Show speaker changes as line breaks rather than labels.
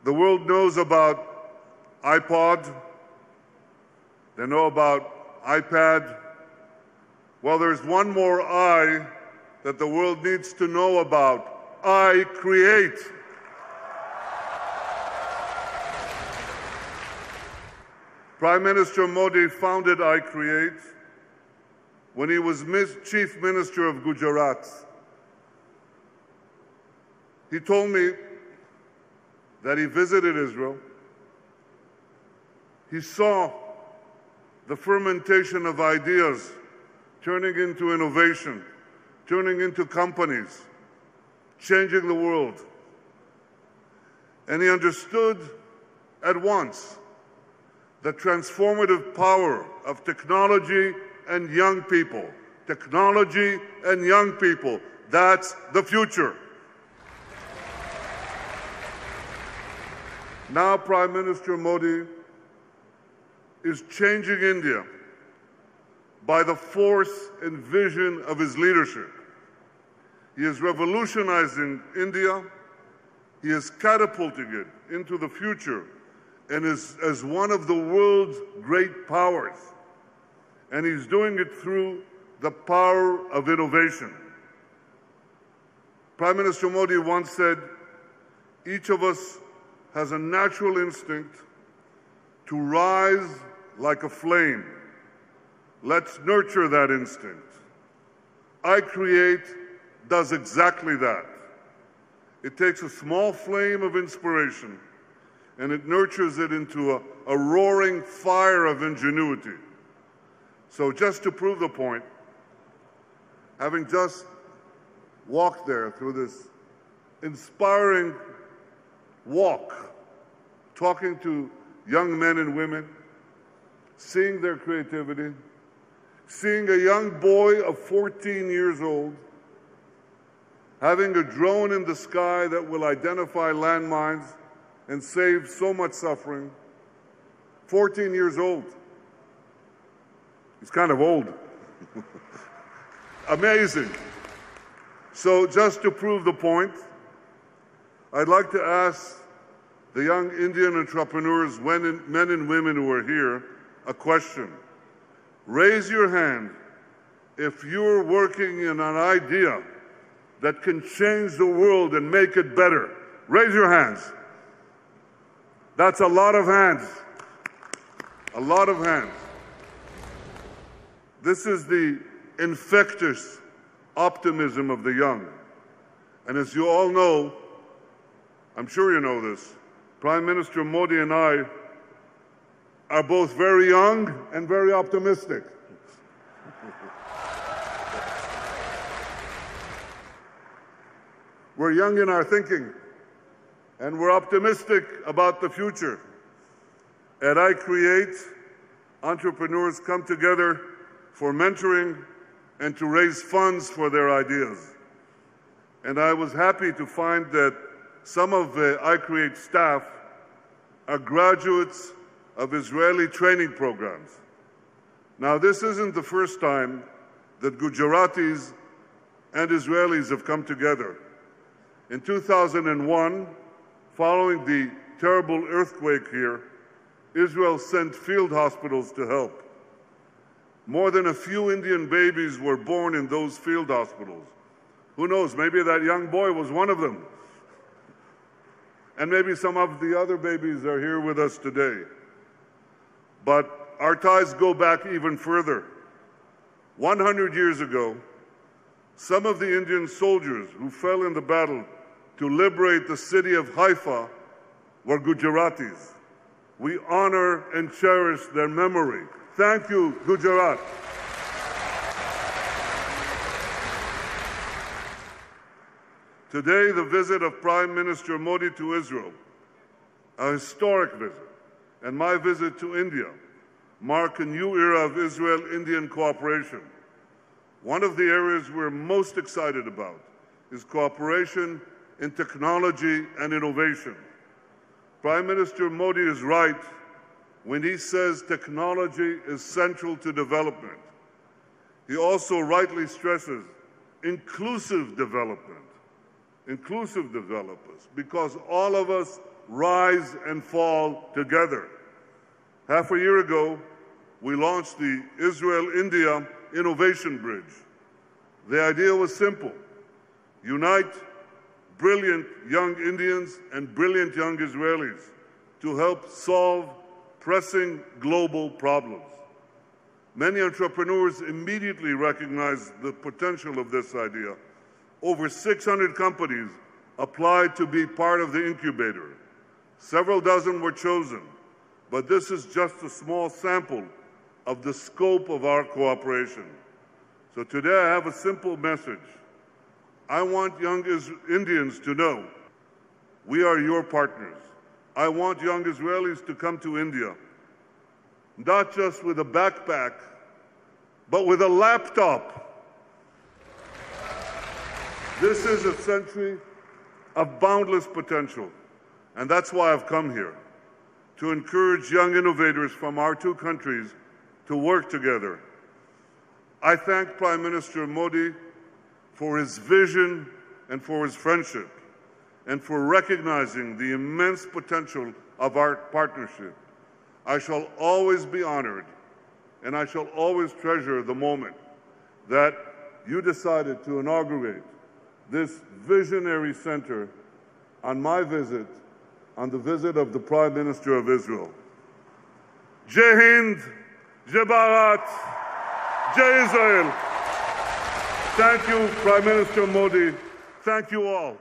The world knows about iPod. They know about iPad. Well, there's one more I that the world needs to know about. Icreate. Prime Minister Modi founded Icreate when he was Chief Minister of Gujarat. He told me that he visited Israel. He saw the fermentation of ideas turning into innovation, turning into companies, changing the world. And he understood at once the transformative power of technology and young people. Technology and young people. That's the future. Now Prime Minister Modi is changing India by the force and vision of his leadership. He is revolutionizing India. He is catapulting it into the future and is as one of the world's great powers. And he's doing it through the power of innovation. Prime Minister Modi once said, each of us has a natural instinct to rise like a flame. Let's nurture that instinct. Icreate does exactly that. It takes a small flame of inspiration and it nurtures it into a roaring fire of ingenuity. So just to prove the point, having just walked there through this inspiring walk, talking to young men and women, seeing their creativity, seeing a young boy of 14 years old having a drone in the sky that will identify landmines and save so much suffering. 14 years old. He's kind of old. Amazing. So just to prove the point, I'd like to ask the young Indian entrepreneurs, men and women who are here, a question. Raise your hand if you're working in an idea that can change the world and make it better. Raise your hands. That's a lot of hands. A lot of hands. This is the infectious optimism of the young. And as you all know, I'm sure you know this, Prime Minister Modi and I are both very young and very optimistic. We're young in our thinking, and we're optimistic about the future. At Icreate, entrepreneurs come together for mentoring and to raise funds for their ideas. And I was happy to find that some of the Icreate staff are graduates of Israeli training programs. Now, this isn't the first time that Gujaratis and Israelis have come together. In 2001, following the terrible earthquake here, Israel sent field hospitals to help. More than a few Indian babies were born in those field hospitals. Who knows, maybe that young boy was one of them. And maybe some of the other babies are here with us today. But our ties go back even further. 100 years ago, some of the Indian soldiers who fell in the battle to liberate the city of Haifa were Gujaratis. We honor and cherish their memory. Thank you, Gujarat. Today, the visit of Prime Minister Modi to Israel, a historic visit, and my visit to India mark a new era of Israel-Indian cooperation. One of the areas we're most excited about is cooperation in technology and innovation. Prime Minister Modi is right when he says technology is central to development. He also rightly stresses inclusive development, inclusive developers, because all of us rise and fall together. Half a year ago, we launched the Israel-India Innovation Bridge. The idea was simple: unite brilliant young Indians and brilliant young Israelis to help solve pressing global problems. Many entrepreneurs immediately recognized the potential of this idea. Over 600 companies applied to be part of the incubator. Several dozen were chosen, but this is just a small sample of the scope of our cooperation. So today I have a simple message. I want young Indians to know we are your partners. I want young Israelis to come to India, not just with a backpack, but with a laptop. This is a century of boundless potential, and that's why I've come here, to encourage young innovators from our two countries to work together. I thank Prime Minister Modi for his vision and for his friendship, and for recognizing the immense potential of our partnership. I shall always be honored, and I shall always treasure the moment that you decided to inaugurate this visionary center on my visit, on the visit of the Prime Minister of Israel. Jai Hind, Jai Bharat, Jai Israel. Thank you, Prime Minister Modi. Thank you all.